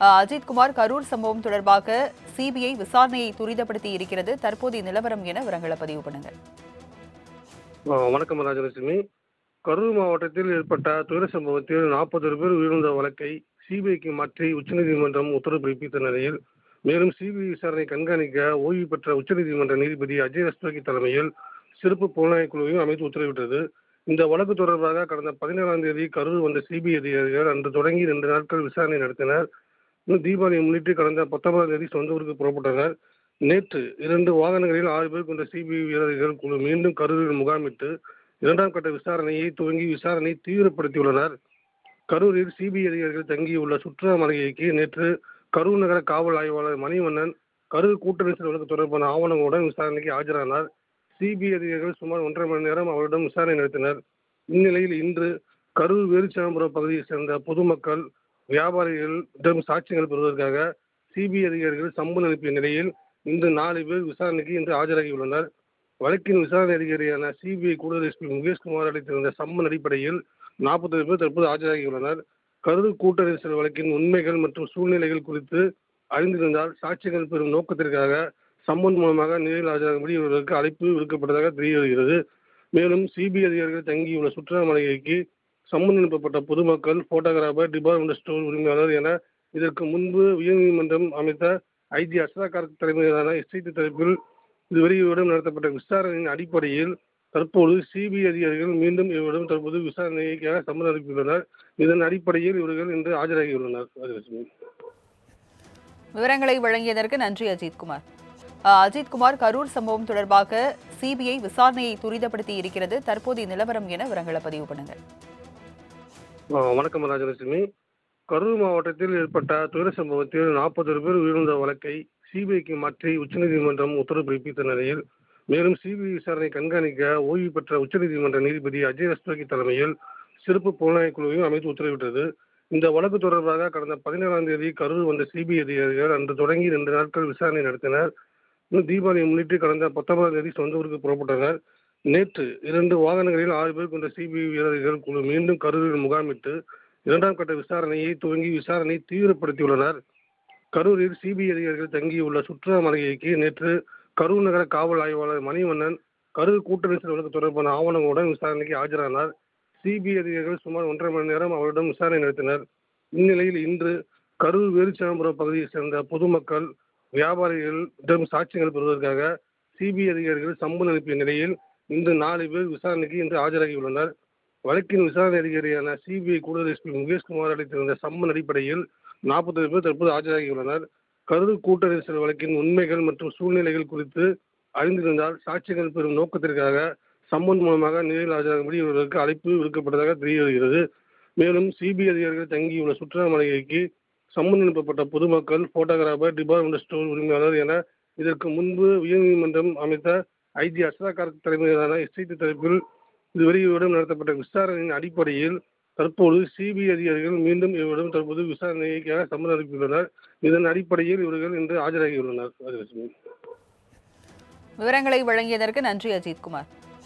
அஜித்குமார் கரூர் சம்பவம் தொடர்பாக சிபிஐ விசாரணையை துரிதப்படுத்தி இருக்கிறது. தற்போதைய நிலவரம் என விவரங்களை பதிவு பண்ணுங்க. வணக்கம் ராஜலட்சுமி. கரூர் மாவட்டத்தில் ஏற்பட்ட துயர சம்பவத்தில் 40 பேர் உயிரிழந்த வழக்கை சிபிஐக்கு மாற்றி உச்சநீதிமன்றம் உத்தரவு பிறப்பித்த நிலையில் மேலும் சிபிஐ விசாரணை கண்காணிக்க ஓய்வு பெற்ற உச்சநீதிமன்ற நீதிபதி அஜய் ரஸ்தோகி தலைமையில் சிறப்பு புலனாய்வு குழுவையும் அமைத்து உத்தரவிட்டது. இந்த வழக்கு தொடர்பாக கடந்த 17ஆம் தேதி கரூர் வந்த சிபிஐ அதிகாரிகள் அன்று தொடங்கி 2 நாட்கள் விசாரணை நடத்தினர். தீபாவளியை முன்னிட்டு கடந்த 19ஆம் தேதி சொந்த ஊருக்கு புறப்பட்டனர். நேற்று 2 வாகனங்களில் 6 பேர் கொண்ட சிபிஐ வீரர்கள் குழு மீண்டும் கரூரில் முகாமிட்டு 2ஆம் கட்ட விசாரணையை துவங்கி விசாரணை தீவிரப்படுத்தியுள்ளனர். கரூரில் சிபிஐ அதிகாரிகள் தங்கியுள்ள சுற்றுலா மாளிகைக்கு நேற்று கரூர் நகர காவல் ஆய்வாளர் மணிவண்ணன் கரூர் கூட்ட நெரிசல் வழக்கு தொடர்பான ஆவணங்களுடன் விசாரணைக்கு ஆஜரானார். சிபிஐ அதிகாரிகள் சுமார் 1.5 மணி நேரம் அவரிடம் விசாரணை நடத்தினர். இந்நிலையில் இன்று கரூர் வேலுச்சாமிபுரம் பகுதியைச் சேர்ந்த பொதுமக்கள் வியாபாரிகளிடம் சாட்சியங்கள் பெறுவதற்காக சிபிஐ அதிகாரிகள் சம்மன் அனுப்பிய நிலையில் இன்று 4 பேர் விசாரணைக்கு இன்று ஆஜராகியுள்ளனர். வழக்கின் விசாரணை அதிகாரியான சிபிஐ கூடுதல் எஸ்பி முகேஷ்குமார் அளித்திருந்த சம்மன் அடிப்படையில் 40 பேர் தற்போது ஆஜராகியுள்ளனர். கரூர் கூட்ட நெரிசல் வழக்கின் உண்மைகள் மற்றும் சூழ்நிலைகள் குறித்து அறிந்திருந்தால் சாட்சியங்கள் பெறும் நோக்கத்திற்காக சம்மன் மூலமாக நேரில் ஆஜராகும்படி இவர்களுக்கு அழைப்பு விடுக்கப்பட்டதாக தெரிய வருகிறது. மேலும் சிபிஐ அதிகாரிகள் தங்கியுள்ள சுற்றுலா மாளிகைக்கு சம்மன் அனுப்பப்பட்ட பொதுமக்கள், போட்டோகிராபர், டிபார்ட்மெண்ட் ஸ்டோர் உரிமையாளர் என இதற்கு முன்பு உயர்நீதிமன்றம் அமைத்த ஐஜி அஸ்ரா கார்க் தலைமையிலான எஸ்ஐடி தரப்பில் இதுவரையிடம் நடத்தப்பட்ட விசாரணையின் அடிப்படையில் தற்போது சிபிஐ அதிகாரிகள் மீண்டும் இவரிடம் தற்போது விசாரணைக்காக சம்மன் அனுப்பியுள்ளனர். இதன் அடிப்படையில் இவர்கள் இன்று ஆஜராகியுள்ளனர். விவரங்களை வழங்கியதற்கு நன்றி அஜித்குமார். அஜித்குமார் கரூர் சம்பவம் தொடர்பாக சிபிஐ விசாரணையை துரிதப்படுத்தி இருக்கிறது. தற்போதைய நிலவரம் என விவரங்களை பதிவு பண்ணுங்க. வணக்கம் ராஜலட்சுமி. கரூர் மாவட்டத்தில் ஏற்பட்ட துயர சம்பவத்தில் 40 பேர் உயிரிழந்த வழக்கை சிபிஐக்கு மாற்றி உச்சநீதிமன்றம் உத்தரவு பிறப்பித்த நிலையில் மேலும் சிபிஐ விசாரணை கண்காணிக்க ஓய்வு பெற்ற உச்சநீதிமன்ற நீதிபதி அஜய் ரஸ்தோகி தலைமையில் சிறப்பு புலனாய்வு குழுவையும் அமைத்து உத்தரவிட்டது. இந்த வழக்கு தொடர்பாக கடந்த 17ஆம் தேதி கரூர் வந்த சிபிஐ அதிகாரிகள் அன்று தொடங்கி 2 நாட்கள் விசாரணை நடத்தினர். தீபாவளியை முன்னிட்டு கடந்த 19ஆம் தேதி சொந்த ஊருக்கு புறப்பட்டனர். நேற்று 2 வாகனங்களில் 6 பேர் கொண்ட சிபிஐ வீரர்கள் குழு மீண்டும் கரூரில் முகாமிட்டு 2ஆம் கட்ட விசாரணையை துவங்கி விசாரணை தீவிரப்படுத்தியுள்ளனர். கரூரில் சிபிஐ அதிகாரிகள் தங்கியுள்ள சுற்றுலா மாளிகைக்கு நேற்று கரூர் நகர காவல் ஆய்வாளர் மணிவண்ணன் கரூர் கூட்ட நெரிசல் வழக்கு தொடர்பான ஆவணங்களுடன் விசாரணைக்கு ஆஜரானார். சிபிஐ அதிகாரிகள் சுமார் 1.5 மணி நேரம் அவரிடம் விசாரணை நடத்தினர். இந்நிலையில் இன்று கரூர் வேலுச்சாமிபுரம் பகுதியைச் சேர்ந்த பொதுமக்கள் வியாபாரிகளிடம் சாட்சியங்கள் பெறுவதற்காக சிபிஐ அதிகாரிகள் சம்மன் அனுப்பிய நிலையில் இன்று 4 பேர் விசாரணைக்கு இன்று ஆஜராகியுள்ளனர். வழக்கின் விசாரணை அதிகாரியான சிபிஐ கூடுதல் எஸ்பி முகேஷ்குமார் அளித்திருந்த சம்மன் அடிப்படையில் 40 பேர் தற்போது ஆஜராகியுள்ளனர். கரூர் கூட்ட நெரிசல் வழக்கின் உண்மைகள் மற்றும் சூழ்நிலைகள் குறித்து அறிந்திருந்தால் சாட்சியங்கள் பெறும் நோக்கத்திற்காக சம்மன் மூலமாக நேரில் ஆஜராகும்படி இவர்களுக்கு அழைப்பு விடுக்கப்பட்டதாக தெரிய வருகிறது. மேலும் சிபிஐ அதிகாரிகள் தங்கியுள்ள சுற்றுலா மாளிகைக்கு சம்மன் அனுப்பப்பட்ட பொதுமக்கள், போட்டோகிராபர், டிபார்ட்மெண்ட் ஸ்டோர் உரிமையாளர் என இதற்கு முன்பு உயர்நீதிமன்றம் அமைத்த ஐஜி அஸ்ரா கார்க் தலைமையிலான எஸ்ஐடி தரப்பில் இதுவரையிடம் நடத்தப்பட்ட விசாரணையின் அடிப்படையில் தற்போது சிபிஐ அதிகாரிகள் மீண்டும் இவரிடம் தற்போது விசாரணைக்காக சம்மன் அனுப்பியுள்ளனர். இதன் அடிப்படையில் இவர்கள் இன்று ஆஜராகியுள்ளனர். விவரங்களை வழங்கியதற்கு நன்றி அஜித்குமார்.